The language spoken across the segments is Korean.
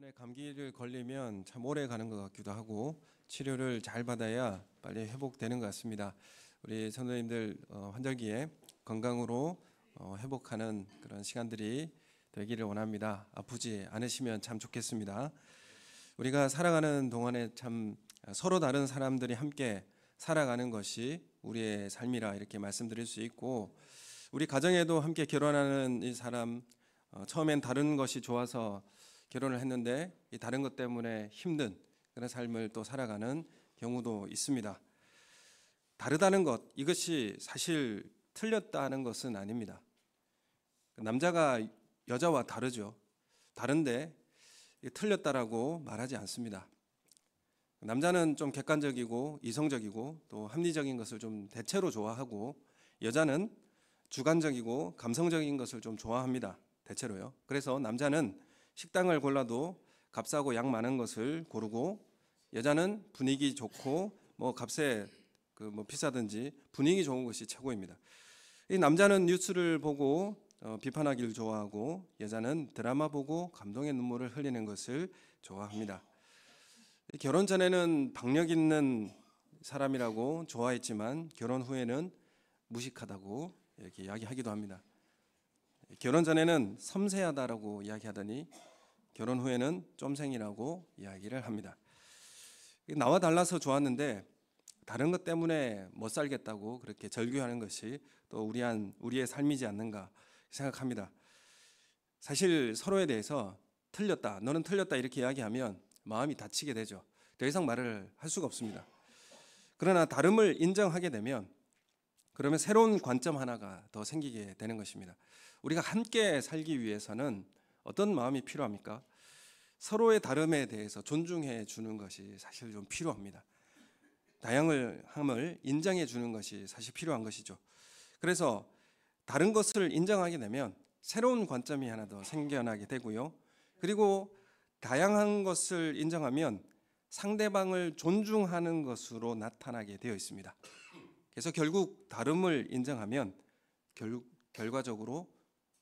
중간에 감기를 걸리면 참 오래 가는 것 같기도 하고 치료를 잘 받아야 빨리 회복되는 것 같습니다. 우리 성도님들 환절기에 건강으로 회복하는 그런 시간들이 되기를 원합니다. 아프지 않으시면 참 좋겠습니다. 우리가 살아가는 동안에 참 서로 다른 사람들이 함께 살아가는 것이 우리의 삶이라 이렇게 말씀드릴 수 있고, 우리 가정에도 함께 결혼하는 이 사람 처음엔 다른 것이 좋아서 결혼을 했는데 이 다른 것 때문에 힘든 그런 삶을 또 살아가는 경우도 있습니다. 다르다는 것, 이것이 사실 틀렸다는 것은 아닙니다. 남자가 여자와 다르죠. 다른데 틀렸다라고 말하지 않습니다. 남자는 좀 객관적이고 이성적이고 또 합리적인 것을 좀 대체로 좋아하고, 여자는 주관적이고 감성적인 것을 좀 좋아합니다. 대체로요. 그래서 남자는 식당을 골라도 값싸고 양 많은 것을 고르고, 여자는 분위기 좋고 값에 비싸든지 분위기 좋은 것이 최고입니다. 이 남자는 뉴스를 보고 비판하기를 좋아하고, 여자는 드라마 보고 감동의 눈물을 흘리는 것을 좋아합니다. 결혼 전에는 박력 있는 사람이라고 좋아했지만 결혼 후에는 무식하다고 이렇게 이야기하기도 합니다. 결혼 전에는 섬세하다라고 이야기하더니 결혼 후에는 쫌생이라고 이야기를 합니다. 나와 달라서 좋았는데 다른 것 때문에 못 살겠다고 그렇게 절규하는 것이 또 우리의 삶이지 않는가 생각합니다. 사실 서로에 대해서 틀렸다, 너는 틀렸다 이렇게 이야기하면 마음이 다치게 되죠. 더 이상 말을 할 수가 없습니다. 그러나 다름을 인정하게 되면 그러면 새로운 관점 하나가 더 생기게 되는 것입니다. 우리가 함께 살기 위해서는 어떤 마음이 필요합니까? 서로의 다름에 대해서 존중해 주는 것이 사실 좀 필요합니다. 다양함을 인정해 주는 것이 사실 필요한 것이죠. 그래서 다른 것을 인정하게 되면 새로운 관점이 하나 더 생겨나게 되고요. 그리고 다양한 것을 인정하면 상대방을 존중하는 것으로 나타나게 되어 있습니다. 그래서 결국 다름을 인정하면 결과적으로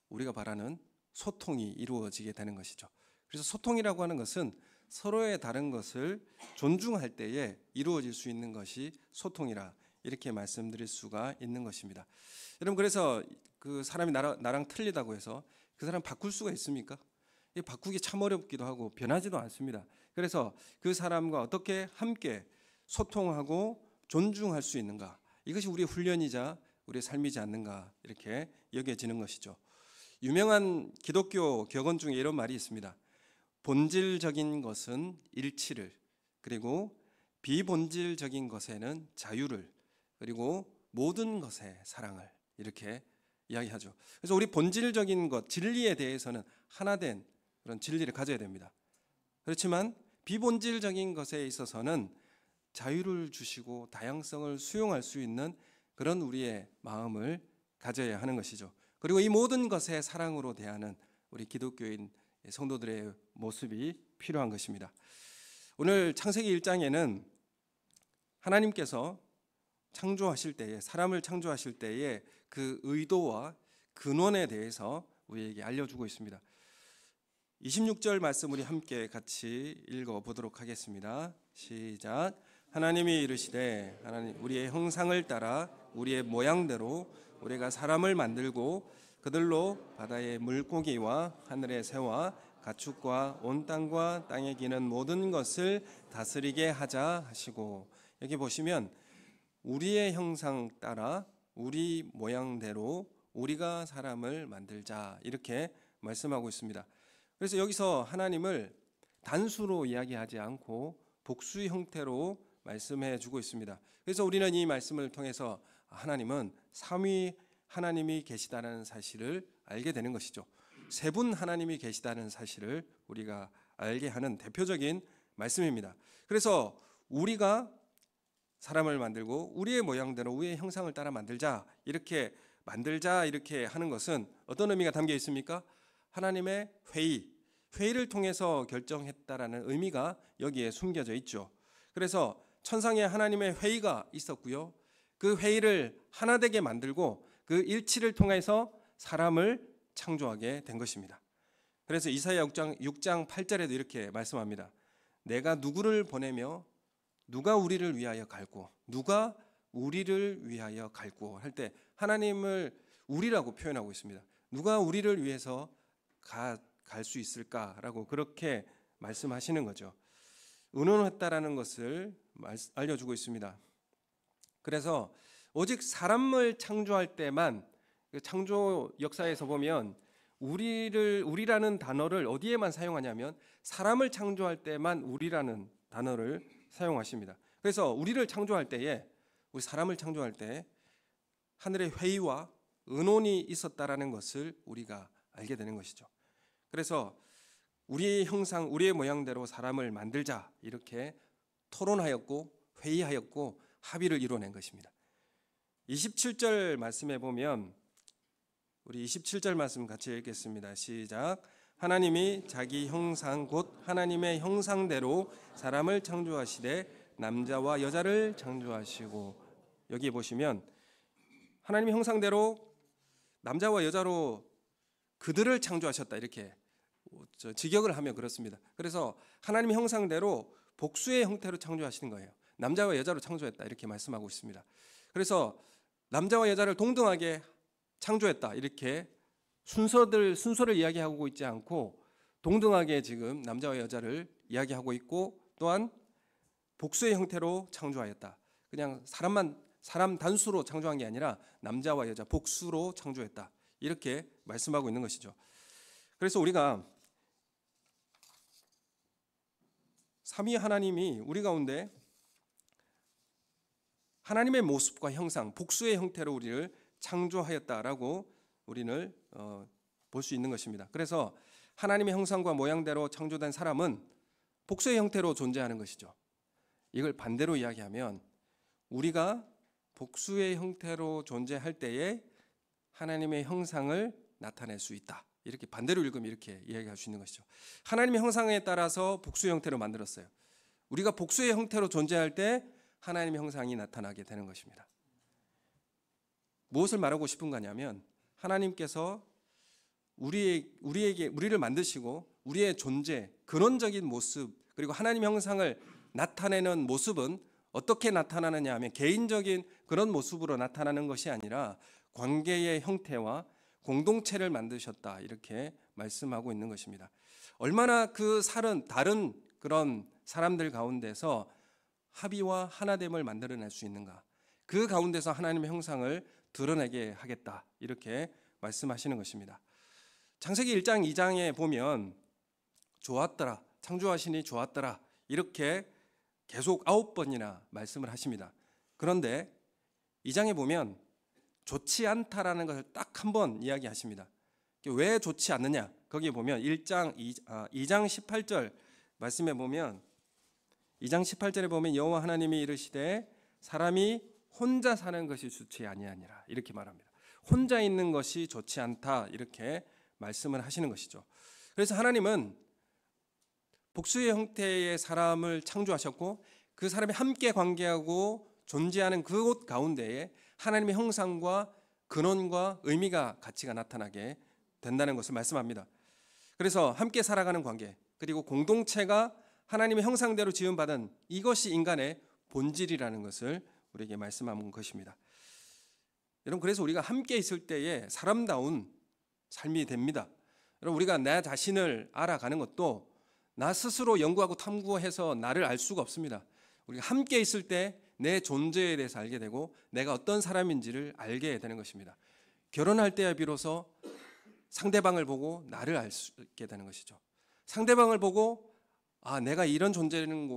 우리가 바라는 소통이 이루어지게 되는 것이죠. 그래서 소통이라고 하는 것은 서로의 다른 것을 존중할 때에 이루어질 수 있는 것이 소통이라 이렇게 말씀드릴 수가 있는 것입니다. 여러분, 그래서 그 사람이 나랑 틀리다고 해서 그 사람 바꿀 수가 있습니까? 바꾸기 참 어렵기도 하고 변하지도 않습니다. 그래서 그 사람과 어떻게 함께 소통하고 존중할 수 있는가, 이것이 우리의 훈련이자 우리의 삶이지 않는가 이렇게 여겨지는 것이죠. 유명한 기독교 격언 중에 이런 말이 있습니다. 본질적인 것은 일치를, 그리고 비본질적인 것에는 자유를, 그리고 모든 것에 사랑을, 이렇게 이야기하죠. 그래서 우리 본질적인 것, 진리에 대해서는 하나된 그런 진리를 가져야 됩니다. 그렇지만 비본질적인 것에 있어서는 자유를 주시고 다양성을 수용할 수 있는 그런 우리의 마음을 가져야 하는 것이죠. 그리고 이 모든 것에 사랑으로 대하는 우리 기독교인 성도들의 모습이 필요한 것입니다. 오늘 창세기 1장에는 하나님께서 창조하실 때에, 사람을 창조하실 때에 그 의도와 근원에 대해서 우리에게 알려주고 있습니다. 26절 말씀 우리 함께 같이 읽어보도록 하겠습니다. 시작. 하나님이 이르시되 우리의 형상을 따라 우리의 모양대로 우리가 사람을 만들고 그들로 바다의 물고기와 하늘의 새와 가축과 온 땅과 땅에 기는 모든 것을 다스리게 하자 하시고, 여기 보시면 우리의 형상 따라 우리 모양대로 우리가 사람을 만들자 이렇게 말씀하고 있습니다. 그래서 여기서 하나님을 단수로 이야기하지 않고 복수의 형태로 말씀해 주고 있습니다. 그래서 우리는 이 말씀을 통해서 하나님은 삼위 하나님이 계시다는 사실을 알게 되는 것이죠. 세 분 하나님이 계시다는 사실을 우리가 알게 하는 대표적인 말씀입니다. 그래서 우리가 사람을 만들고 우리의 모양대로 우리의 형상을 따라 만들자 이렇게 하는 것은 어떤 의미가 담겨 있습니까? 하나님의 회의를 통해서 결정했다라는 의미가 여기에 숨겨져 있죠. 그래서 천상에 하나님의 회의가 있었고요. 그 회의를 하나 되게 만들고 그 일치를 통해서 사람을 창조하게 된 것입니다. 그래서 이사야 6장 8절에도 이렇게 말씀합니다. 내가 누구를 보내며 누가 우리를 위하여 갈고 누가 우리를 위하여 갈고 할 때 하나님을 우리라고 표현하고 있습니다. 누가 우리를 위해서 갈 수 있을까라고 그렇게 말씀하시는 거죠. 의논했다라는 것을 알려주고 있습니다. 그래서 오직 사람을 창조할 때만, 창조 역사에서 보면 우리라는 단어를 어디에만 사용하냐면 사람을 창조할 때만 우리라는 단어를 사용하십니다. 그래서 우리를 창조할 때에, 우리 사람을 창조할 때 하늘의 회의와 의논이 있었다라는 것을 우리가 알게 되는 것이죠. 그래서 우리의 형상, 우리의 모양대로 사람을 만들자 이렇게 토론하였고 회의하였고 합의를 이뤄낸 것입니다. 27절 말씀에 보면, 우리 27절 말씀 같이 읽겠습니다. 시작. 하나님이 자기 형상 곧 하나님의 형상대로 사람을 창조하시되 남자와 여자를 창조하시고, 여기 보시면 하나님의 형상대로 남자와 여자로 그들을 창조하셨다 이렇게 직역을 하면 그렇습니다. 그래서 하나님의 형상대로 복수의 형태로 창조하시는 거예요. 남자와 여자로 창조했다 이렇게 말씀하고 있습니다. 그래서 남자와 여자를 동등하게 창조했다 이렇게 순서를 이야기하고 있지 않고 동등하게 지금 남자와 여자를 이야기하고 있고, 또한 복수의 형태로 창조하였다. 그냥 사람 단수로 창조한 게 아니라 남자와 여자 복수로 창조했다 이렇게 말씀하고 있는 것이죠. 그래서 우리가 삼위 하나님이 우리 가운데 하나님의 모습과 형상, 복수의 형태로 우리를 창조하였다라고 우리는 볼 수 있는 것입니다. 그래서 하나님의 형상과 모양대로 창조된 사람은 복수의 형태로 존재하는 것이죠. 이걸 반대로 이야기하면 우리가 복수의 형태로 존재할 때에 하나님의 형상을 나타낼 수 있다. 이렇게 반대로 읽으면 이렇게 이야기할 수 있는 것이죠. 하나님의 형상에 따라서 복수의 형태로 만들었어요. 우리가 복수의 형태로 존재할 때 하나님의 형상이 나타나게 되는 것입니다. 무엇을 말하고 싶은 거냐면 하나님께서 우리를 만드시고 우리의 존재, 근원적인 모습, 그리고 하나님의 형상을 나타내는 모습은 어떻게 나타나느냐 하면 개인적인 그런 모습으로 나타나는 것이 아니라 관계의 형태와 공동체를 만드셨다 이렇게 말씀하고 있는 것입니다. 얼마나 다른 그런 사람들 가운데서 합의와 하나됨을 만들어낼 수 있는가, 그 가운데서 하나님의 형상을 드러내게 하겠다 이렇게 말씀하시는 것입니다. 창세기 1장 2장에 보면 좋았더라, 창조하시니 좋았더라 이렇게 계속 9번이나 말씀을 하십니다. 그런데 2장에 보면 좋지 않다라는 것을 딱 한 번 이야기하십니다. 왜 좋지 않느냐? 거기에 보면 2장 18절 말씀에 보면 2장 18절에 보면 여호와 하나님이 이르시되 사람이 혼자 사는 것이 좋지 아니하니라 이렇게 말합니다. 혼자 있는 것이 좋지 않다 이렇게 말씀을 하시는 것이죠. 그래서 하나님은 복수의 형태의 사람을 창조하셨고 그 사람이 함께 관계하고 존재하는 그곳 가운데에 하나님의 형상과 근원과 의미가 가치가 나타나게 된다는 것을 말씀합니다. 그래서 함께 살아가는 관계, 그리고 공동체가 하나님의 형상대로 지음받은 이것이 인간의 본질이라는 것을 우리에게 말씀한 것입니다. 여러분, 그래서 우리가 함께 있을 때에 사람다운 삶이 됩니다. 여러분, 우리가 내 자신을 알아가는 것도 나 스스로 연구하고 탐구해서 나를 알 수가 없습니다. 우리가 함께 있을 때 내 존재에 대해서 알게 되고 내가 어떤 사람인지를 알게 되는 것입니다. 결혼할 때야 비로소 상대방을 보고 나를 알 수 있게 되는 것이죠. 상대방을 보고 내가 이런 존재는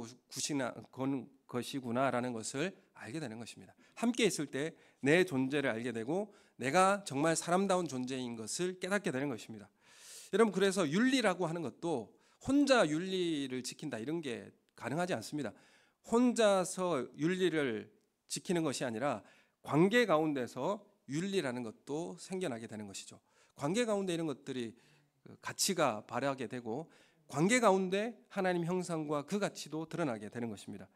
것이구나라는 것을 알게 되는 것입니다. 함께 있을 때 내 존재를 알게 되고 내가 정말 사람다운 존재인 것을 깨닫게 되는 것입니다. 여러분, 그래서 윤리라고 하는 것도 혼자 윤리를 지킨다 이런 게 가능하지 않습니다. 혼자서 윤리를 지키는 것이 아니라 관계 가운데서 윤리라는 것도 생겨나게 되는 것이죠. 관계 가운데 이런 것들이 가치가 발휘하게 되고 관계 가운데 하나님 형상과 그 가치도 드러나게 되는 것입니다.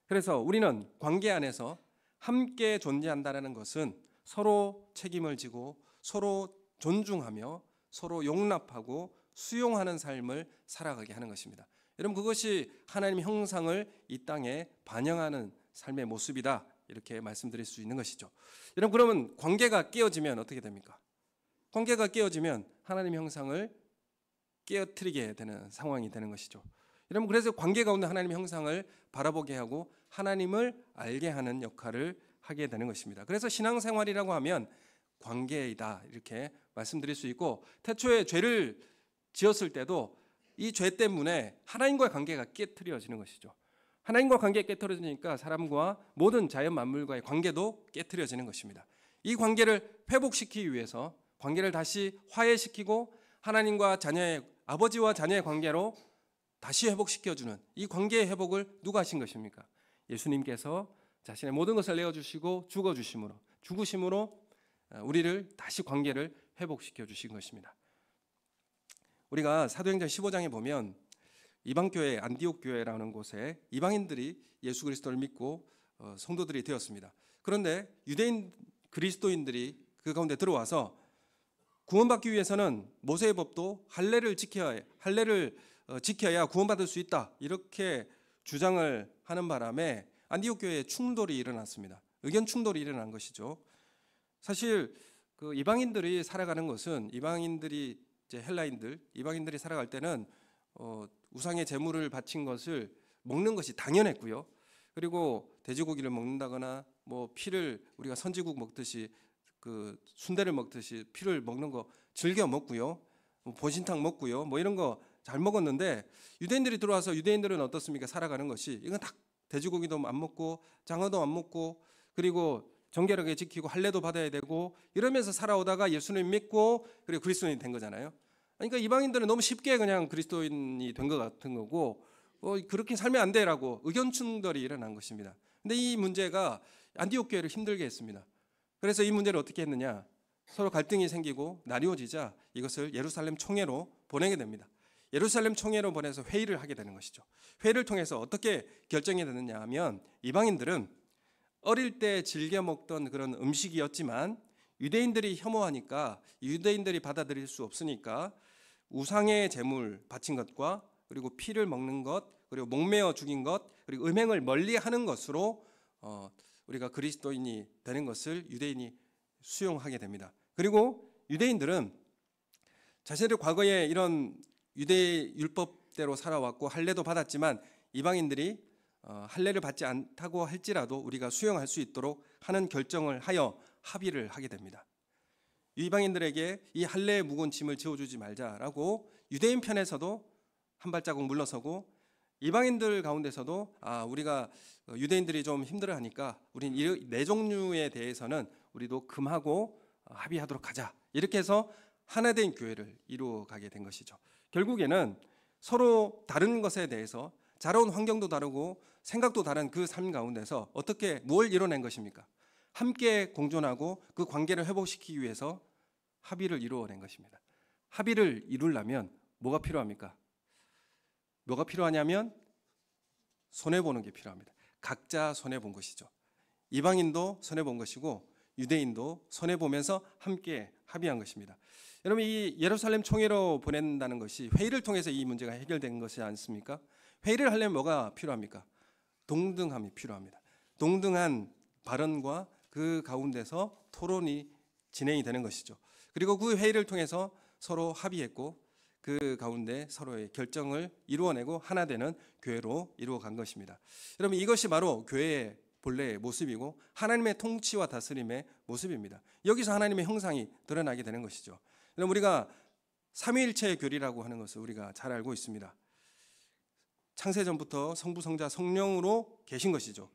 그래서 우리는 관계 안에서 함께 존재한다는 것은 서로 책임을 지고 서로 존중하며 서로 용납하고 수용하는 삶을 살아가게 하는 것입니다. 여러분, 그것이 하나님의 형상을 이 땅에 반영하는 삶의 모습이다, 이렇게 말씀드릴 수 있는 것이죠. 여러분, 그러면 관계가 깨어지면 어떻게 됩니까? 관계가 깨어지면 하나님의 형상을 깨어뜨리게 되는 상황이 되는 것이죠. 여러분, 그래서 관계 가운데 하나님의 형상을 바라보게 하고 하나님을 알게 하는 역할을 하게 되는 것입니다. 그래서 신앙생활이라고 하면 관계이다, 이렇게 말씀드릴 수 있고, 태초에 죄를 지었을 때도 이 죄 때문에 하나님과의 관계가 깨트려지는 것이죠. 하나님과 관계가 깨트려지니까 사람과 모든 자연 만물과의 관계도 깨트려지는 것입니다. 이 관계를 회복시키기 위해서 관계를 다시 화해시키고 하나님과 자녀의, 아버지와 자녀의 관계로 다시 회복시켜주는 이 관계의 회복을 누가 하신 것입니까? 예수님께서 자신의 모든 것을 내어주시고 죽으심으로 우리를 다시 관계를 회복시켜 주신 것입니다. 우리가 사도행전 15장에 보면 이방교회 안디옥 교회라는 곳에 이방인들이 예수 그리스도를 믿고 성도들이 되었습니다. 그런데 유대인 그리스도인들이 그 가운데 들어와서 구원받기 위해서는 모세의 법도 할례를 지켜야 구원받을 수 있다, 이렇게 주장을 하는 바람에 안디옥 교회에 충돌이 일어났습니다. 의견 충돌이 일어난 것이죠. 사실 그 이방인들이 살아가는 것은, 이방인들이 이제 헬라인들, 이방인들이 살아갈 때는 우상의 제물을 바친 것을 먹는 것이 당연했고요. 그리고 돼지고기를 먹는다거나 뭐 피를, 우리가 선지국 먹듯이 그 순대를 먹듯이 피를 먹는 거 즐겨 먹고요. 보신탕 먹고요. 뭐 이런 거 잘 먹었는데, 유대인들이 들어와서 유대인들은 어떻습니까? 살아가는 것이, 이건 다 돼지고기도 안 먹고 장어도 안 먹고 그리고 정결하게 지키고 할례도 받아야 되고 이러면서 살아오다가 예수님 믿고 그리고 그리스도인이 된 거잖아요. 그러니까 이방인들은 너무 쉽게 그냥 그리스도인이 된 것 같은 거고, 그렇게 살면 안 돼라고 의견 충돌이 일어난 것입니다. 근데 이 문제가 안디옥 교회를 힘들게 했습니다. 그래서 이 문제를 어떻게 했느냐, 서로 갈등이 생기고 나뉘어지자 이것을 예루살렘 총회로 보내게 됩니다. 예루살렘 총회로 보내서 회의를 하게 되는 것이죠. 회의를 통해서 어떻게 결정이 되느냐 하면, 이방인들은 어릴 때 즐겨 먹던 그런 음식이었지만 유대인들이 혐오하니까, 유대인들이 받아들일 수 없으니까 우상의 제물 바친 것과 그리고 피를 먹는 것, 그리고 목매어 죽인 것, 그리고 음행을 멀리하는 것으로 우리가 그리스도인이 되는 것을 유대인이 수용하게 됩니다. 그리고 유대인들은 자신들 과거에 이런 유대 율법대로 살아왔고 할례도 받았지만, 이방인들이 할례를 받지 않다고 할지라도 우리가 수용할 수 있도록 하는 결정을 하여 합의를 하게 됩니다. 이방인들에게 이 할례의 무거운 짐을 지어주지 말자라고 유대인 편에서도 한 발자국 물러서고, 이방인들 가운데서도 우리가 유대인들이 좀 힘들어하니까 우린 이 네 종류에 대해서는 우리도 금하고 합의하도록 하자, 이렇게 해서 하나된 교회를 이루어가게 된 것이죠. 결국에는 서로 다른 것에 대해서, 자라온 환경도 다르고 생각도 다른 그 삶 가운데서 어떻게 뭘 이뤄낸 것입니까? 함께 공존하고 그 관계를 회복시키기 위해서 합의를 이루어낸 것입니다. 합의를 이루려면 뭐가 필요합니까? 뭐가 필요하냐면 손해보는 게 필요합니다. 각자 손해본 것이죠. 이방인도 손해본 것이고 유대인도 손해보면서 함께 합의한 것입니다. 여러분, 이 예루살렘 총회로 보낸다는 것이 회의를 통해서 이 문제가 해결된 것이 않습니까? 회의를 하려면 뭐가 필요합니까? 동등함이 필요합니다. 동등한 발언과 그 가운데서 토론이 진행이 되는 것이죠. 그리고 그 회의를 통해서 서로 합의했고 그 가운데 서로의 결정을 이루어내고 하나 되는 교회로 이루어간 것입니다. 여러분, 이것이 바로 교회의 본래의 모습이고 하나님의 통치와 다스림의 모습입니다. 여기서 하나님의 형상이 드러나게 되는 것이죠. 여러분, 우리가 삼위일체의 교리라고 하는 것을 우리가 잘 알고 있습니다. 창세전부터 성부, 성자, 성령으로 계신 것이죠.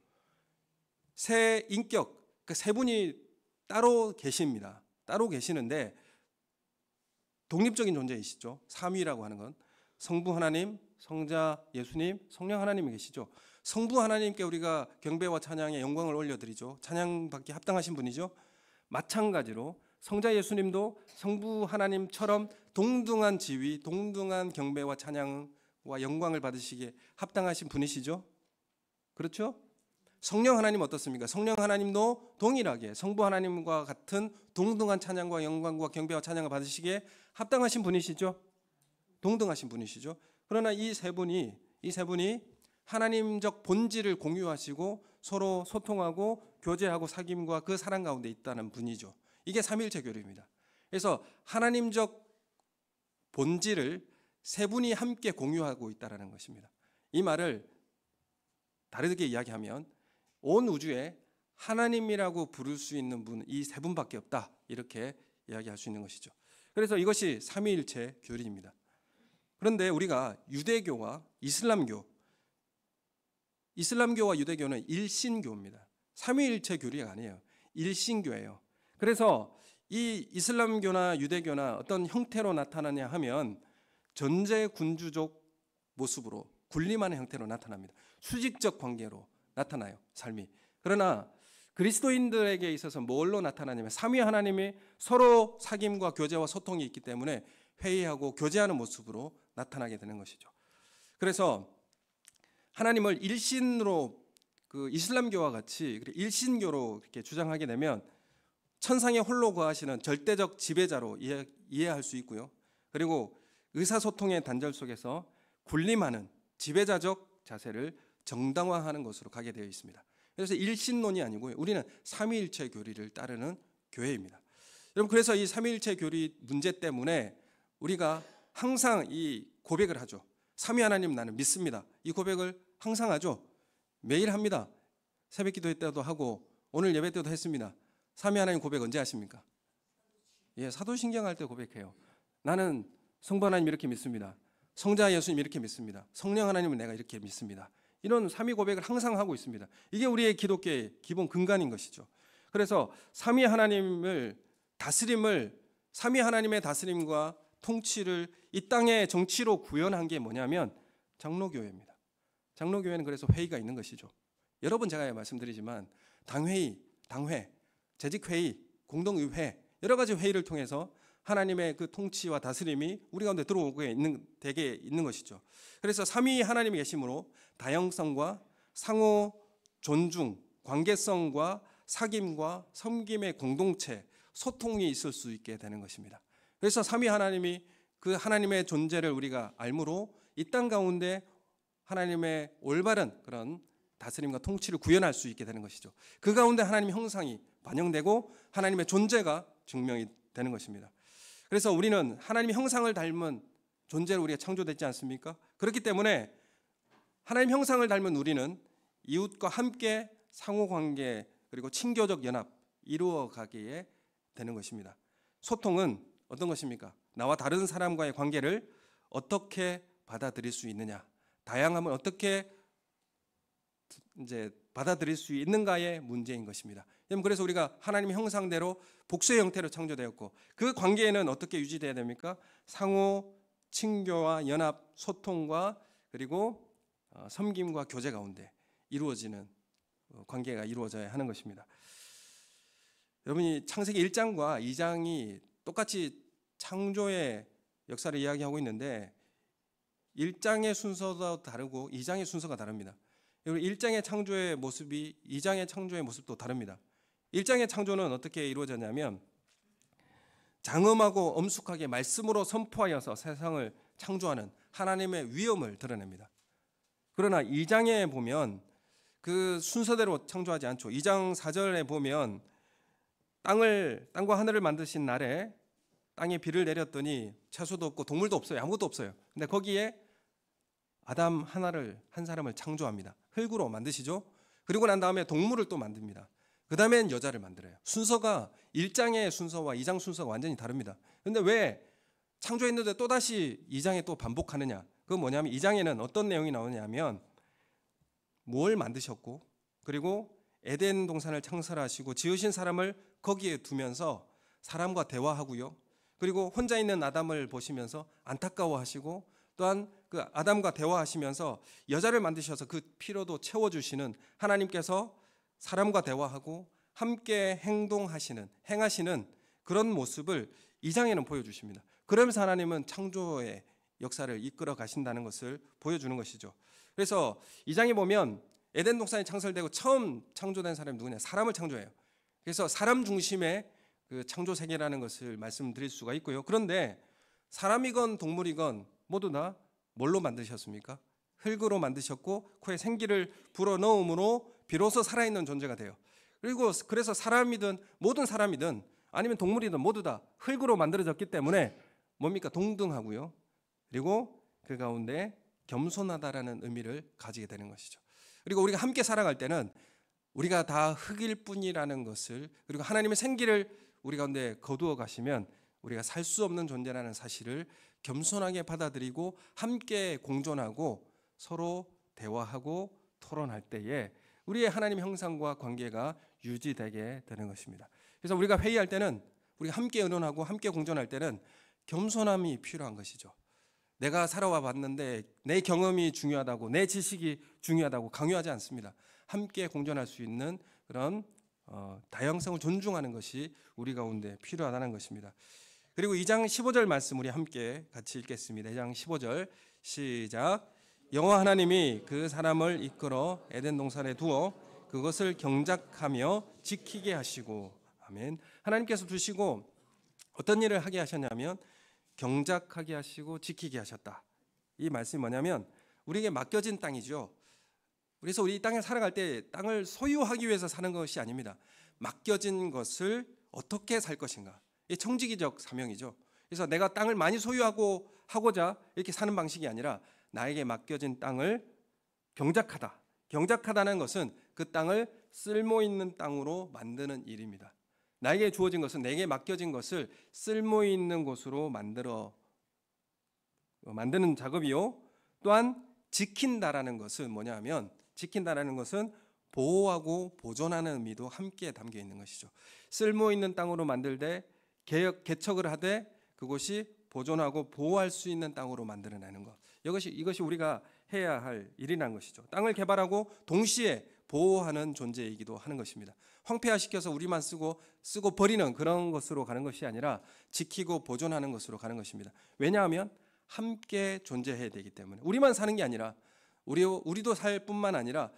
세 인격, 그 세 분이 따로 계십니다. 따로 계시는데 독립적인 존재이시죠. 삼위라고 하는 건 성부 하나님, 성자 예수님, 성령 하나님이 계시죠. 성부 하나님께 우리가 경배와 찬양의 영광을 올려드리죠. 찬양받기 합당하신 분이죠. 마찬가지로 성자 예수님도 성부 하나님처럼 동등한 지위, 동등한 경배와 찬양과 영광을 받으시기에 합당하신 분이시죠. 그렇죠? 성령 하나님 어떻습니까? 성령 하나님도 동일하게 성부 하나님과 같은 동등한 찬양과 영광과 경배와 찬양을 받으시기에 합당하신 분이시죠. 동등하신 분이시죠. 그러나 이 세 분이 하나님적 본질을 공유하시고 서로 소통하고 교제하고 사귐과 그 사랑 가운데 있다는 분이죠. 이게 삼위일체 교리입니다. 그래서 하나님적 본질을 세 분이 함께 공유하고 있다는 것입니다. 이 말을 다르게 이야기하면 온 우주에 하나님이라고 부를 수 있는 분 이 세 분밖에 없다, 이렇게 이야기할 수 있는 것이죠. 그래서 이것이 삼위일체 교리입니다. 그런데 우리가 유대교와 이슬람교와 유대교는 일신교입니다. 삼위일체 교리가 아니에요. 일신교예요. 그래서 이 이슬람교나 유대교나 어떤 형태로 나타나냐 하면 전제군주적 모습으로 군림하는 형태로 나타납니다. 수직적 관계로 나타나요, 삶이. 그러나 그리스도인들에게 있어서 뭘로 나타나냐면 삼위 하나님이 서로 사귐과 교제와 소통이 있기 때문에 회의하고 교제하는 모습으로 나타나게 되는 것이죠. 그래서 하나님을 일신으로 그 이슬람교와 같이 일신교로 이렇게 주장하게 되면 천상에 홀로 거하시는 절대적 지배자로 이해할 수 있고요. 그리고 의사소통의 단절 속에서 군림하는 지배자적 자세를 정당화하는 것으로 가게 되어 있습니다. 그래서 일신론이 아니고요. 우리는 삼위일체 교리를 따르는 교회입니다. 여러분, 그래서 이 삼위일체 교리 문제 때문에 우리가 항상 이 고백을 하죠. 삼위 하나님 나는 믿습니다. 이 고백을 항상 하죠. 매일 합니다. 새벽 기도회 때도 하고 오늘 예배 때도 했습니다. 삼위 하나님 고백 언제 하십니까? 예, 사도신경 할 때 고백해요. 나는 성부 하나님 이렇게 믿습니다. 성자 예수님 이렇게 믿습니다. 성령 하나님은 내가 이렇게 믿습니다. 이런 삼위 고백을 항상 하고 있습니다. 이게 우리의 기독교의 기본 근간인 것이죠. 그래서 삼위 하나님의 다스림과 통치를 이 땅의 정치로 구현한 게 뭐냐면 장로교회입니다. 장로교회는 그래서 회의가 있는 것이죠. 여러 번 제가 말씀드리지만 당회, 재직회의, 공동의회, 여러 가지 회의를 통해서 하나님의 그 통치와 다스림이 우리 가운데 들어오게 되게 있는 것이죠. 그래서 삼위 하나님이 계심으로 다양성과 상호 존중, 관계성과 사귐과 섬김의 공동체, 소통이 있을 수 있게 되는 것입니다. 그래서 삼위 하나님이 그 하나님의 존재를 우리가 알므로 이 땅 가운데 하나님의 올바른 그런 다스림과 통치를 구현할 수 있게 되는 것이죠. 그 가운데 하나님의 형상이 반영되고 하나님의 존재가 증명이 되는 것입니다. 그래서 우리는 하나님의 형상을 닮은 존재로 우리가 창조됐지 않습니까? 그렇기 때문에 하나님 형상을 닮은 우리는 이웃과 함께 상호관계 그리고 친교적 연합 이루어가게 되는 것입니다. 소통은 어떤 것입니까? 나와 다른 사람과의 관계를 어떻게 받아들일 수 있느냐, 다양함을 어떻게 이제 받아들일 수 있는가의 문제인 것입니다. 그래서 우리가 하나님의 형상대로 복수의 형태로 창조되었고 그 관계에는 어떻게 유지돼야 됩니까? 상호 친교와 연합, 소통과 그리고 섬김과 교제 가운데 이루어지는 관계가 이루어져야 하는 것입니다. 여러분이 창세기 1장과 2장이 똑같이 창조의 역사를 이야기하고 있는데 1장의 순서도 다르고 2장의 순서가 다릅니다. 1장의 창조의 모습이 2장의 창조의 모습도 다릅니다. 1장의 창조는 어떻게 이루어졌냐면 장엄하고 엄숙하게 말씀으로 선포하여서 세상을 창조하는 하나님의 위엄을 드러냅니다. 그러나 2장에 보면 그 순서대로 창조하지 않죠. 2장 4절에 보면 땅과 하늘을 만드신 날에 땅에 비를 내렸더니 채소도 없고 동물도 없어요. 아무것도 없어요. 근데 거기에 아담 한 사람을 창조합니다. 흙으로 만드시죠. 그리고 난 다음에 동물을 또 만듭니다. 그 다음엔 여자를 만들어요. 순서가 1장의 순서와 2장 순서가 완전히 다릅니다. 그런데 왜 창조했는데 또다시 2장에 또 반복하느냐? 그건 뭐냐면 2장에는 어떤 내용이 나오냐면 뭘 만드셨고 그리고 에덴 동산을 창설하시고 지으신 사람을 거기에 두면서 사람과 대화하고요. 그리고 혼자 있는 아담을 보시면서 안타까워하시고 또한 그 아담과 대화하시면서 여자를 만드셔서 그 피로도 채워주시는 하나님께서 사람과 대화하고 함께 행하시는 그런 모습을 2장에는 보여주십니다. 그러면서 하나님은 창조의 역사를 이끌어 가신다는 것을 보여주는 것이죠. 그래서 2장에 보면 에덴 동산이 창설되고 처음 창조된 사람이 누구냐? 사람을 창조해요. 그래서 사람 중심의 그 창조 세계라는 것을 말씀드릴 수가 있고요. 그런데 사람이건 동물이건 모두 다 뭘로 만드셨습니까? 흙으로 만드셨고 코에 생기를 불어넣음으로 비로소 살아있는 존재가 돼요. 그리고 그래서 사람이든 모든 사람이든 아니면 동물이든 모두 다 흙으로 만들어졌기 때문에 뭡니까? 동등하고요. 그리고 그 가운데 겸손하다라는 의미를 가지게 되는 것이죠. 그리고 우리가 함께 살아갈 때는 우리가 다 흙일 뿐이라는 것을, 그리고 하나님의 생기를 우리 가운데 거두어 가시면 우리가 살 수 없는 존재라는 사실을 겸손하게 받아들이고 함께 공존하고 서로 대화하고 토론할 때에 우리의 하나님 형상과 관계가 유지되게 되는 것입니다. 그래서 우리가 회의할 때는, 우리가 함께 의논하고 함께 공존할 때는 겸손함이 필요한 것이죠. 내가 살아와 봤는데 내 경험이 중요하다고, 내 지식이 중요하다고 강요하지 않습니다. 함께 공존할 수 있는 그런 다양성을 존중하는 것이 우리 가운데 필요하다는 것입니다. 그리고 2장 15절 말씀 우리 함께 같이 읽겠습니다. 2장 15절 시작. 여호와 하나님이 그 사람을 이끌어 에덴 동산에 두어 그것을 경작하며 지키게 하시고. 아멘. 하나님께서 두시고 어떤 일을 하게 하셨냐면 경작하게 하시고 지키게 하셨다. 이 말씀이 뭐냐면 우리에게 맡겨진 땅이죠. 그래서 우리 이 땅에 살아갈 때 땅을 소유하기 위해서 사는 것이 아닙니다. 맡겨진 것을 어떻게 살 것인가. 이게 청지기적 사명이죠. 그래서 내가 땅을 많이 소유하고자 이렇게 사는 방식이 아니라 나에게 맡겨진 땅을 경작하다. 경작하다는 것은 그 땅을 쓸모 있는 땅으로 만드는 일입니다. 나에게 주어진 것은, 내게 맡겨진 것을 쓸모 있는 곳으로 만드는 작업이요. 또한 지킨다라는 것은 뭐냐 하면, 지킨다라는 것은 보호하고 보존하는 의미도 함께 담겨 있는 것이죠. 쓸모 있는 땅으로 만들되 개척을 하되 그곳이 보존하고 보호할 수 있는 땅으로 만들어내는 것. 이것이 우리가 해야 할 일이라는 것이죠. 땅을 개발하고 동시에 보호하는 존재이기도 하는 것입니다. 황폐화시켜서 우리만 쓰고 버리는 그런 것으로 가는 것이 아니라 지키고 보존하는 것으로 가는 것입니다. 왜냐하면 함께 존재해야 되기 때문에. 우리만 사는 게 아니라 우리도 살 뿐만 아니라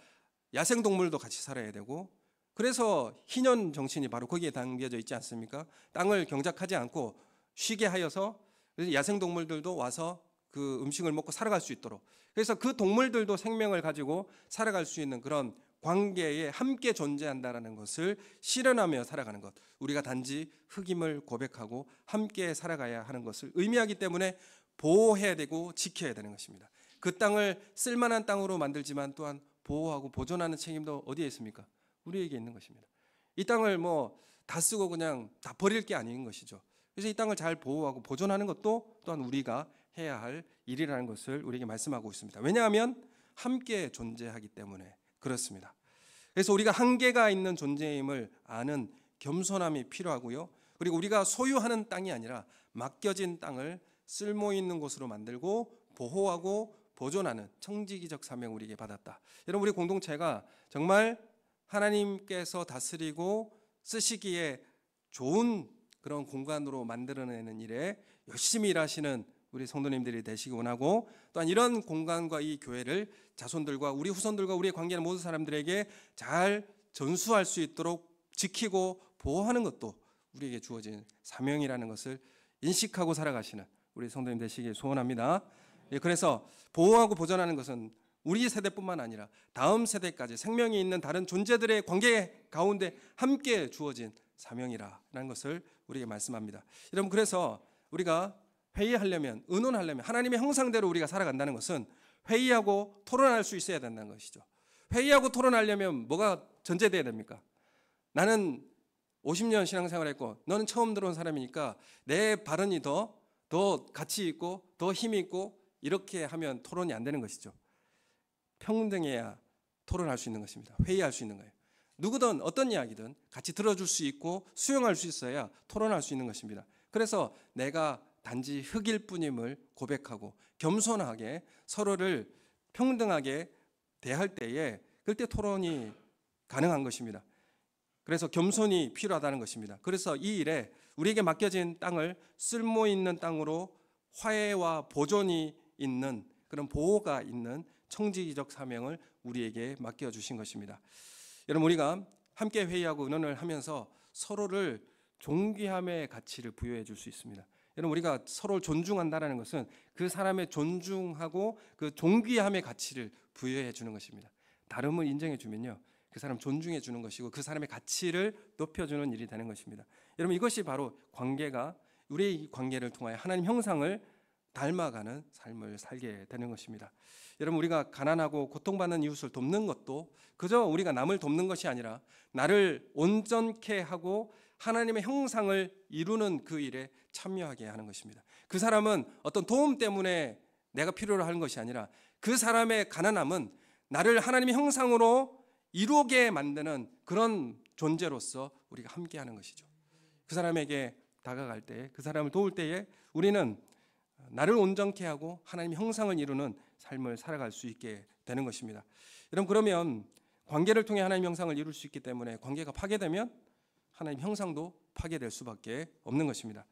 야생동물도 같이 살아야 되고, 그래서 희년 정신이 바로 거기에 담겨져 있지 않습니까? 땅을 경작하지 않고 쉬게 하여서 야생동물들도 와서 그 음식을 먹고 살아갈 수 있도록, 그래서 그 동물들도 생명을 가지고 살아갈 수 있는 그런 관계에 함께 존재한다는 것을 실현하며 살아가는 것, 우리가 단지 흙임을 고백하고 함께 살아가야 하는 것을 의미하기 때문에 보호해야 되고 지켜야 되는 것입니다. 그 땅을 쓸만한 땅으로 만들지만 또한 보호하고 보존하는 책임도 어디에 있습니까? 우리에게 있는 것입니다. 이 땅을 다 쓰고 그냥 다 버릴 게 아닌 것이죠. 그래서 이 땅을 잘 보호하고 보존하는 것도 또한 우리가 해야 할 일이라는 것을 우리에게 말씀하고 있습니다. 왜냐하면 함께 존재하기 때문에 그렇습니다. 그래서 우리가 한계가 있는 존재임을 아는 겸손함이 필요하고요. 그리고 우리가 소유하는 땅이 아니라 맡겨진 땅을 쓸모 있는 곳으로 만들고 보호하고 보존하는 청지기적 사명을 우리에게 받았다. 여러분, 우리 공동체가 정말 하나님께서 다스리고 쓰시기에 좋은 그런 공간으로 만들어내는 일에 열심히 일하시는 우리 성도님들이 되시기 원하고, 또한 이런 공간과 이 교회를 자손들과 우리 후손들과 우리의 관계하는 모든 사람들에게 잘 전수할 수 있도록 지키고 보호하는 것도 우리에게 주어진 사명이라는 것을 인식하고 살아가시는 우리 성도님 되시길 소원합니다. 그래서 보호하고 보존하는 것은 우리 세대뿐만 아니라 다음 세대까지 생명이 있는 다른 존재들의 관계 가운데 함께 주어진 사명이라는 것을 우리에게 말씀합니다. 여러분, 그래서 우리가 회의하려면, 의논하려면, 하나님의 형상대로 우리가 살아간다는 것은 회의하고 토론할 수 있어야 된다는 것이죠. 회의하고 토론하려면 뭐가 전제돼야 됩니까? 나는 50년 신앙생활했고 너는 처음 들어온 사람이니까 내 발언이 더 가치 있고 더 힘이 있고 이렇게 하면 토론이 안 되는 것이죠. 평등해야 토론할 수 있는 것입니다. 회의할 수 있는 거예요. 누구든 어떤 이야기든 같이 들어줄 수 있고 수용할 수 있어야 토론할 수 있는 것입니다. 그래서 내가 단지 흙일 뿐임을 고백하고 겸손하게 서로를 평등하게 대할 때에 그때 토론이 가능한 것입니다. 그래서 겸손이 필요하다는 것입니다. 그래서 이 일에 우리에게 맡겨진 땅을 쓸모 있는 땅으로 화해와 보존이 있는 그런 보호가 있는 청지기적 사명을 우리에게 맡겨주신 것입니다. 여러분, 우리가 함께 회의하고 의논을 하면서 서로를 존귀함의 가치를 부여해 줄 수 있습니다. 여러분, 우리가 서로를 존중한다는 것은 그 사람의 존중하고 그 존귀함의 가치를 부여해 주는 것입니다. 다름을 인정해 주면요, 그 사람 존중해 주는 것이고 그 사람의 가치를 높여주는 일이 되는 것입니다. 여러분, 이것이 바로 관계가, 우리의 관계를 통하여 하나님 형상을 닮아가는 삶을 살게 되는 것입니다. 여러분, 우리가 가난하고 고통받는 이웃을 돕는 것도 그저 우리가 남을 돕는 것이 아니라 나를 온전케 하고 하나님의 형상을 이루는 그 일에 참여하게 하는 것입니다. 그 사람은 어떤 도움 때문에 내가 필요로 하는 것이 아니라 그 사람의 가난함은 나를 하나님의 형상으로 이루게 만드는 그런 존재로서 우리가 함께하는 것이죠. 그 사람에게 다가갈 때, 그 사람을 도울 때에 우리는 나를 온전케 하고 하나님의 형상을 이루는 삶을 살아갈 수 있게 되는 것입니다. 여러분, 그러면 관계를 통해 하나님의 형상을 이룰 수 있기 때문에 관계가 파괴되면 하나님 형상도 파괴될 수밖에 없는 것입니다.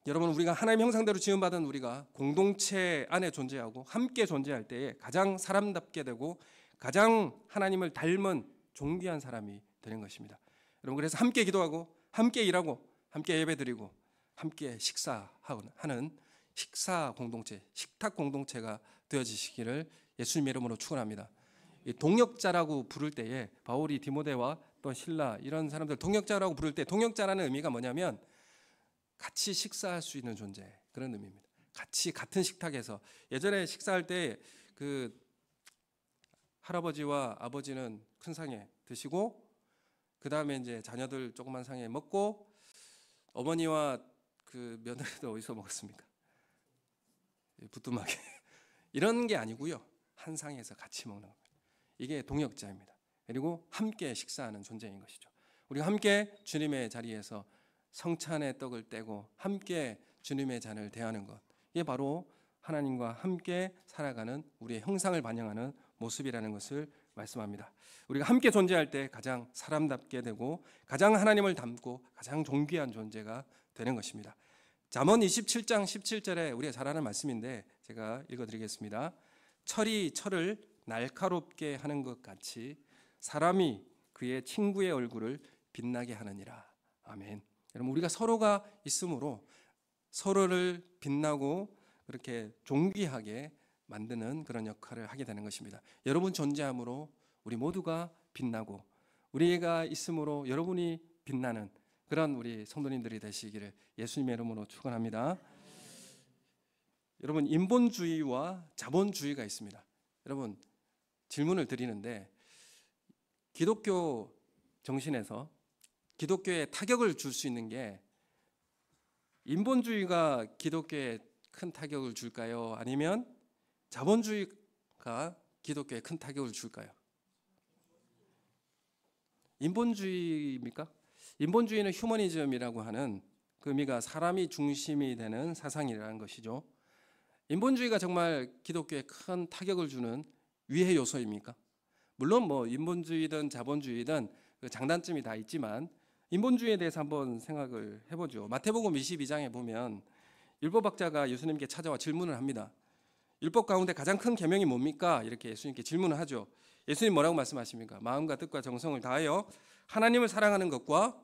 여러분, 우리가 하나님 형상대로 지음받은 우리가 공동체 안에 존재하고 함께 존재할 때에 가장 사람답게 되고 가장 하나님을 닮은 존귀한 사람이 되는 것입니다. 여러분, 그래서 함께 기도하고 함께 일하고 함께 예배드리고 함께 식사하는 식사 공동체, 식탁 공동체가 되어지시기를 예수님 이름으로 축원합니다. 동역자라고 부를 때에 바울이 디모데와 또 실라 이런 사람들 동역자라고 부를 때, 동역자라는 의미가 뭐냐면 같이 식사할 수 있는 존재, 그런 의미입니다. 같이 같은 식탁에서, 예전에 식사할 때 그 할아버지와 아버지는 큰 상에 드시고 그 다음에 이제 자녀들 조그만 상에 먹고 어머니와 그 며느리도 어디서 먹었습니까? 부뚜막에 이런 게 아니고요, 한 상에서 같이 먹는 겁니다. 이게 동역자입니다. 그리고 함께 식사하는 존재인 것이죠. 우리가 함께 주님의 자리에서 성찬의 떡을 떼고 함께 주님의 잔을 대하는 것, 이게 바로 하나님과 함께 살아가는 우리의 형상을 반영하는 모습이라는 것을 말씀합니다. 우리가 함께 존재할 때 가장 사람답게 되고 가장 하나님을 닮고 가장 존귀한 존재가 되는 것입니다. 잠언 27장 17절에 우리가 잘 아는 말씀인데 제가 읽어드리겠습니다. 철이 철을 날카롭게 하는 것 같이 사람이 그의 친구의 얼굴을 빛나게 하느니라. 아멘. 여러분, 우리가 서로가 있으므로 서로를 빛나고 그렇게 존귀하게 만드는 그런 역할을 하게 되는 것입니다. 여러분 존재함으로 우리 모두가 빛나고 우리가 있음으로 여러분이 빛나는 그런 우리 성도님들이 되시기를 예수님의 이름으로 축원합니다. 여러분, 인본주의와 자본주의가 있습니다. 여러분, 질문을 드리는데 기독교 정신에서 기독교에 타격을 줄 수 있는 게 인본주의가 기독교에 큰 타격을 줄까요? 아니면 자본주의가 기독교에 큰 타격을 줄까요? 인본주의입니까? 인본주의는 휴머니즘이라고 하는 그 의미가 사람이 중심이 되는 사상이라는 것이죠. 인본주의가 정말 기독교에 큰 타격을 주는 위해 요소입니까? 물론 뭐 인본주의든 자본주의든 그 장단점이 다 있지만 인본주의에 대해서 한번 생각을 해보죠. 마태복음 22장에 보면 율법학자가 예수님께 찾아와 질문을 합니다. 율법 가운데 가장 큰 계명이 뭡니까? 이렇게 예수님께 질문을 하죠. 예수님 뭐라고 말씀하십니까? 마음과 뜻과 정성을 다하여 하나님을 사랑하는 것과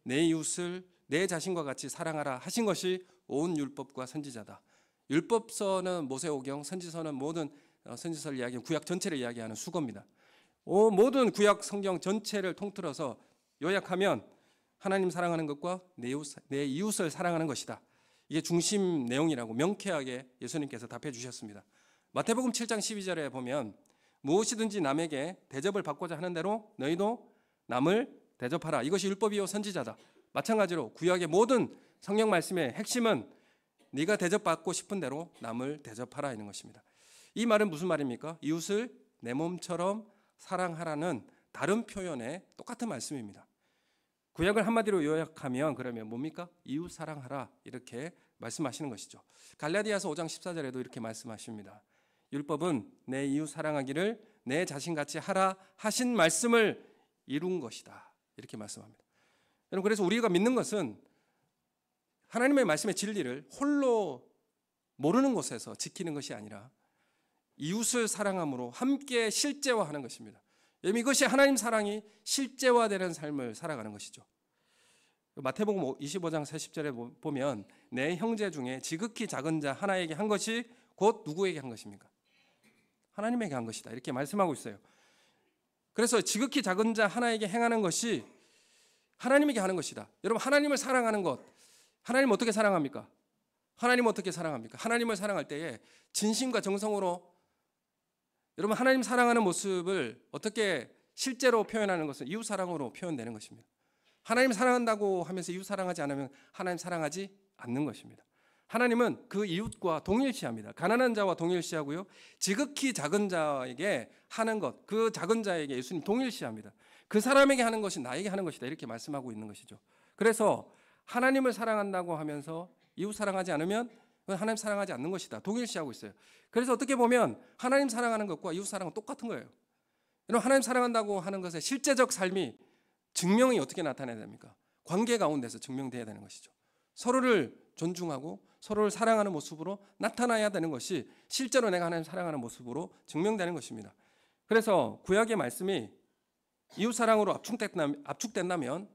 내 이웃을 내 자신과 같이 사랑하라 하신 것이 온 율법과 선지자다. 율법서는 모세오경, 선지서는 모든 선지서를 이야기하는 구약 전체를 이야기하는 수거입니다. 모든 구약 성경 전체를 통틀어서 요약하면 하나님 사랑하는 것과 내 이웃을 사랑하는 것이다. 이게 중심 내용이라고 명쾌하게 예수님께서 답해 주셨습니다. 마태복음 7장 12절에 보면 무엇이든지 남에게 대접을 받고자 하는 대로 너희도 남을 대접하라. 이것이 율법이요 선지자다. 마찬가지로 구약의 모든 성경 말씀의 핵심은 네가 대접받고 싶은 대로 남을 대접하라 있는 것입니다. 이 말은 무슨 말입니까? 이웃을 내 몸처럼 사랑하라는 다른 표현의 똑같은 말씀입니다. 구약을 한마디로 요약하면 그러면 뭡니까? 이웃 사랑하라 이렇게 말씀하시는 것이죠. 갈라디아서 5장 14절에도 이렇게 말씀하십니다. 율법은 내 이웃 사랑하기를 내 자신같이 하라 하신 말씀을 이룬 것이다. 이렇게 말씀합니다. 여러분, 그래서 우리가 믿는 것은 하나님의 말씀의 진리를 홀로 모르는 곳에서 지키는 것이 아니라 이웃을 사랑함으로 함께 실제화하는 것입니다. 이것이 하나님 사랑이 실제화되는 삶을 살아가는 것이죠. 마태복음 25장 40절에 보면 내 형제 중에 지극히 작은 자 하나에게 한 것이 곧 누구에게 한 것입니까? 하나님에게 한 것이다. 이렇게 말씀하고 있어요. 그래서 지극히 작은 자 하나에게 행하는 것이 하나님에게 하는 것이다. 여러분, 하나님을 사랑하는 것, 하나님 어떻게 사랑합니까? 하나님 어떻게 사랑합니까? 하나님을 사랑할 때에 진심과 정성으로, 여러분, 하나님 사랑하는 모습을 어떻게 실제로 표현하는 것은 이웃 사랑으로 표현되는 것입니다. 하나님 사랑한다고 하면서 이웃 사랑하지 않으면 하나님 사랑하지 않는 것입니다. 하나님은 그 이웃과 동일시합니다. 가난한 자와 동일시하고요, 지극히 작은 자에게 하는 것, 그 작은 자에게 예수님 동일시합니다. 그 사람에게 하는 것이 나에게 하는 것이다, 이렇게 말씀하고 있는 것이죠. 그래서 하나님을 사랑한다고 하면서 이웃 사랑하지 않으면 하나님 사랑하지 않는 것이다, 동일시하고 있어요. 그래서 어떻게 보면 하나님 사랑하는 것과 이웃 사랑은 똑같은 거예요. 여러분, 하나님 사랑한다고 하는 것의 실제적 삶이 증명이 어떻게 나타나야 됩니까? 관계 가운데서 증명돼야 되는 것이죠. 서로를 존중하고 서로를 사랑하는 모습으로 나타나야 되는 것이 실제로 내가 하나님 사랑하는 모습으로 증명되는 것입니다. 그래서 구약의 말씀이 이웃 사랑으로 압축된다면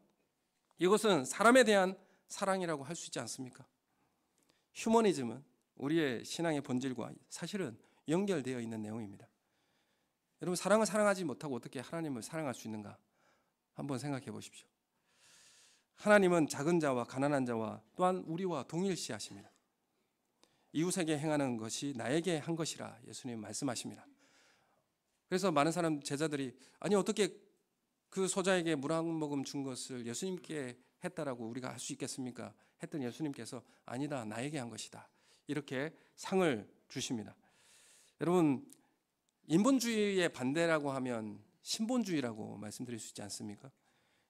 이것은 사람에 대한 사랑이라고 할 수 있지 않습니까? 휴머니즘은 우리의 신앙의 본질과 사실은 연결되어 있는 내용입니다. 여러분, 사랑을 사랑하지 못하고 어떻게 하나님을 사랑할 수 있는가 한번 생각해 보십시오. 하나님은 작은 자와 가난한 자와 또한 우리와 동일시하십니다. 이웃에게 행하는 것이 나에게 한 것이라 예수님 말씀하십니다. 그래서 많은 사람 제자들이 아니 어떻게 그 소자에게 물 한 모금 준 것을 예수님께 했다라고 우리가 할 수 있겠습니까? 했더니 예수님께서 아니다, 나에게 한 것이다, 이렇게 상을 주십니다. 여러분, 인본주의의 반대라고 하면 신본주의라고 말씀드릴 수 있지 않습니까?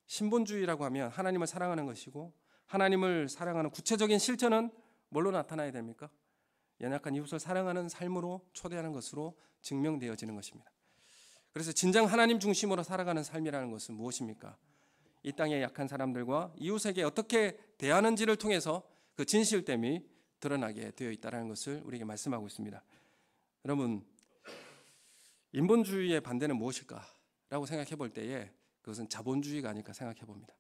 신본주의라고 하면 하나님을 사랑하는 것이고, 하나님을 사랑하는 구체적인 실천은 뭘로 나타나야 됩니까? 연약한 이웃을 사랑하는 삶으로 초대하는 것으로 증명되어지는 것입니다. 그래서 진정 하나님 중심으로 살아가는 삶이라는 것은 무엇입니까? 이 땅의 약한 사람들과 이웃에게 어떻게 대하는지를 통해서 그 진실됨이 드러나게 되어 있다는 것을 우리에게 말씀하고 있습니다. 여러분, 인본주의의 반대는 무엇일까라고 생각해 볼 때에 그것은 자본주의가 아닐까 생각해 봅니다.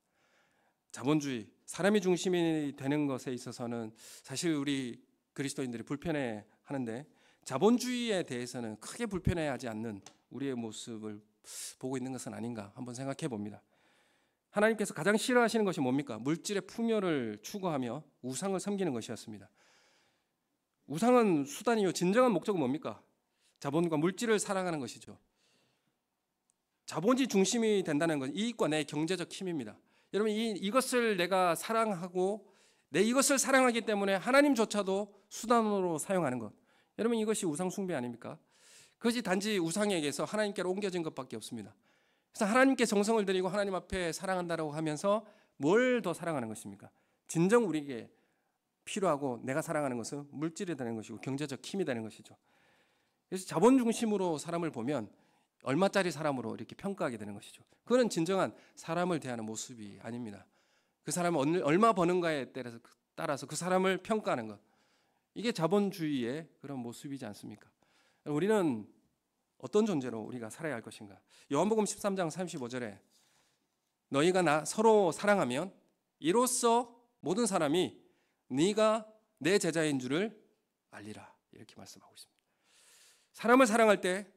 자본주의, 사람이 중심이 되는 것에 있어서는 사실 우리 그리스도인들이 불편해 하는데, 자본주의에 대해서는 크게 불편해하지 않는 우리의 모습을 보고 있는 것은 아닌가 한번 생각해 봅니다. 하나님께서 가장 싫어하시는 것이 뭡니까? 물질의 풍요를 추구하며 우상을 섬기는 것이었습니다. 우상은 수단이요, 진정한 목적은 뭡니까? 자본과 물질을 사랑하는 것이죠. 자본이 중심이 된다는 건 이익과 내 경제적 힘입니다. 여러분, 이것을 내가 사랑하고 내 이것을 사랑하기 때문에 하나님조차도 수단으로 사용하는 것, 여러분, 이것이 우상 숭배 아닙니까? 그것이 단지 우상에게서 하나님께로 옮겨진 것밖에 없습니다. 그래서 하나님께 정성을 들이고 하나님 앞에 사랑한다라고 하면서 뭘 더 사랑하는 것입니까? 진정 우리에게 필요하고 내가 사랑하는 것은 물질이 되는 것이고 경제적 힘이 되는 것이죠. 그래서 자본 중심으로 사람을 보면 얼마짜리 사람으로 이렇게 평가하게 되는 것이죠. 그거는 진정한 사람을 대하는 모습이 아닙니다. 그 사람은 얼마 버는가에 따라서 그 사람을 평가하는 것, 이게 자본주의의 그런 모습이지 않습니까? 우리는 어떤 존재로 우리가 살아야 할 것인가? 요한복음 13장 35절에 너희가 서로 사랑하면 이로써 모든 사람이 네가 내 제자인 줄을 알리라, 이렇게 말씀하고 있습니다. 사람을 사랑할 때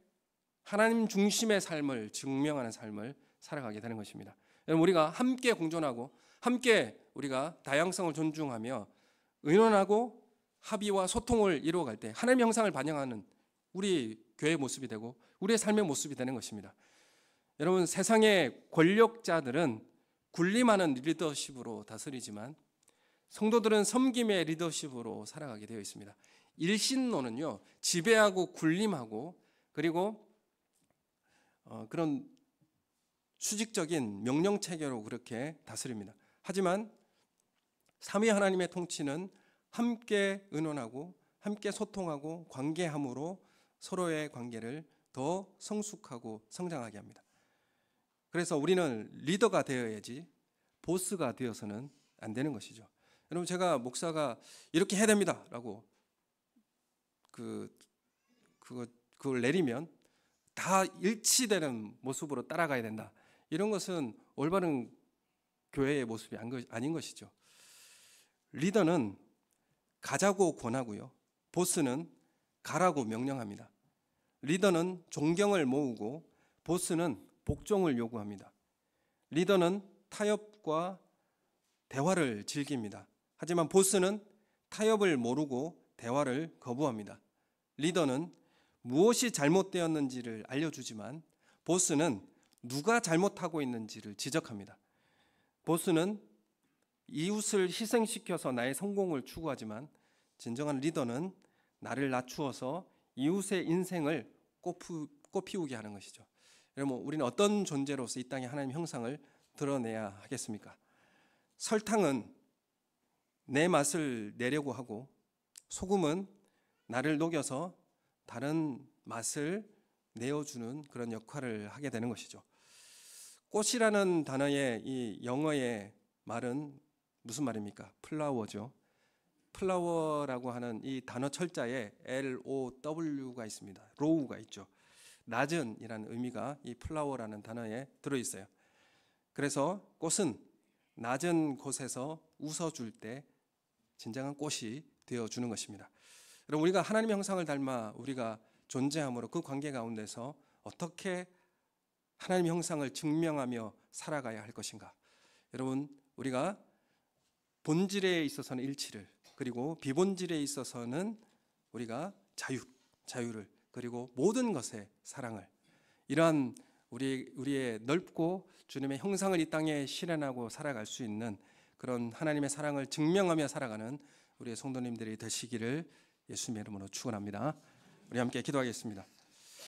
하나님 중심의 삶을 증명하는 삶을 살아가게 되는 것입니다. 여러분, 우리가 함께 공존하고 함께 우리가 다양성을 존중하며 의논하고 합의와 소통을 이루어갈 때 하나님의 형상을 반영하는 우리 교회의 모습이 되고 우리의 삶의 모습이 되는 것입니다. 여러분, 세상의 권력자들은 군림하는 리더십으로 다스리지만 성도들은 섬김의 리더십으로 살아가게 되어 있습니다. 일신론은요, 지배하고 군림하고 그리고 그런 수직적인 명령 체계로 그렇게 다스립니다. 하지만 삼위 하나님의 통치는 함께 의논하고 함께 소통하고 관계함으로 서로의 관계를 더 성숙하고 성장하게 합니다. 그래서 우리는 리더가 되어야지 보스가 되어서는 안 되는 것이죠. 여러분, 제가 목사가 이렇게 해야 됩니다라고 그걸 내리면 다 일치되는 모습으로 따라가야 된다, 이런 것은 올바른 교회의 모습이 아닌 것이죠. 리더는 가자고 권하고요. 보스는 가라고 명령합니다. 리더는 존경을 모으고 보스는 복종을 요구합니다. 리더는 타협과 대화를 즐깁니다. 하지만 보스는 타협을 모르고 대화를 거부합니다. 리더는 무엇이 잘못되었는지를 알려주지만 보스는 누가 잘못하고 있는지를 지적합니다. 보스는 이웃을 희생시켜서 나의 성공을 추구하지만 진정한 리더는 나를 낮추어서 이웃의 인생을 꽃피우게 하는 것이죠. 여러분, 우리는 어떤 존재로서 이 땅에 하나님의 형상을 드러내야 하겠습니까? 설탕은 내 맛을 내려고 하고 소금은 나를 녹여서 다른 맛을 내어주는 그런 역할을 하게 되는 것이죠. 꽃이라는 단어의 이 영어의 말은 무슨 말입니까? 플라워죠. 플라워라고 하는 이 단어 철자에 LOW가 있습니다. 로우가 있죠. 낮은이라는 의미가 이 플라워라는 단어에 들어있어요. 그래서 꽃은 낮은 곳에서 웃어줄 때 진정한 꽃이 되어주는 것입니다. 여러분, 우리가 하나님의 형상을 닮아 우리가 존재함으로 그 관계 가운데서 어떻게 하나님의 형상을 증명하며 살아가야 할 것인가? 여러분, 우리가 본질에 있어서는 일치를, 그리고 비본질에 있어서는 우리가 자유를, 그리고 모든 것의 사랑을, 이러한 우리의 넓고 주님의 형상을 이 땅에 실현하고 살아갈 수 있는 그런 하나님의 사랑을 증명하며 살아가는 우리의 성도님들이 되시기를 예수님의 이름으로 축원합니다. 우리 함께 기도하겠습니다.